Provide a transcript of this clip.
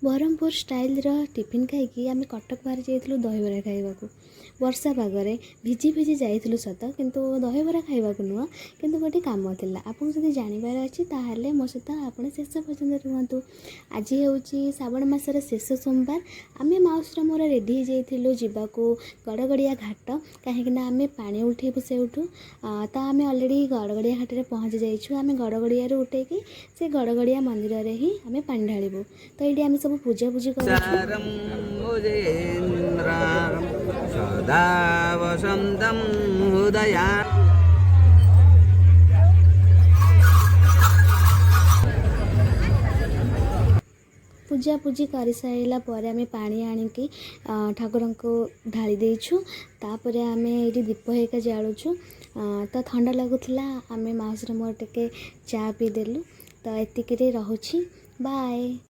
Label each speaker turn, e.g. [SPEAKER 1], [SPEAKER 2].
[SPEAKER 1] Brahmapur ଷ୍ଟାଇଲ୍ର tiffin ଖାଇକି ଆମେ କଟକ ବାହାରି ଯାଇଥିଲୁ ଦହିବରା ଖାଇବାକୁ। ବର୍ଷା ପାଗରେ ଭିଜି ଭିଜି ଯାଇଥିଲୁ ସତ, କିନ୍ତୁ ଦହିବରା ଖାଇବାକୁ ନୁହଁ, କିନ୍ତୁ ଗୋଟେ କାମ ଥିଲା। ଆପଣଙ୍କୁ ଯଦି ଜାଣିବାର ଅଛି ତାହେଲେ ମୋ ସହିତ ଆପଣ ଶେଷ ପର୍ଯ୍ୟନ୍ତ ରୁହନ୍ତୁ। ଆଜି ହେଉଛି ଶ୍ରାବଣ ମାସର ଶେଷ ସୋମବାର। ଆମେ ମାଉସୀର ମୋର ରେଡ଼ି ହେଇଯାଇଥିଲୁ ଯିବାକୁ ଗଡ଼ଗଡ଼ିଆ ଘାଟ, କାହିଁକିନା ଆମେ ପାଣି ଉଠେଇବୁ ସେଇଠୁ। ତ ଆମେ ଅଲରେଡ଼ି ଗଡ଼ଗଡ଼ିଆ ଘାଟରେ ପହଞ୍ଚି ଯାଇଛୁ। ଆମେ ଗଡ଼ଗଡ଼ିଆରୁ ଉଠେଇକି ସେ ଗଡ଼ଗଡ଼ିଆ ମନ୍ଦିରରେ ହିଁ ଆମେ ପାଣି ଢାଳିବୁ। ତ ଏଇଠି ଆମେ ସବୁ ପୂଜାପୂଜି କରୁଛୁ।
[SPEAKER 2] ସଦା ବସନ୍ତಂ ହୃଦୟା
[SPEAKER 1] ପୂଜାପୂଜି କରିସାରିଲା ପରେ ଆମେ ପାଣି ଆଣିକି ଠାକୁରଙ୍କୁ ଢାଳି ଦେଇଛୁ। ତାପରେ ଆମେ ଏଇଠି ଦୀପ ହେଇକା ଜାଳୁଛୁ। ତ ଥଣ୍ଡା ଲାଗୁଥିଲା, ଆମେ ମାଉସୀର ମୋର ଟିକେ ଚା ପିଇଦେଲୁ। ତ ଏତିକିରେ ରହୁଛି, ବାଏ।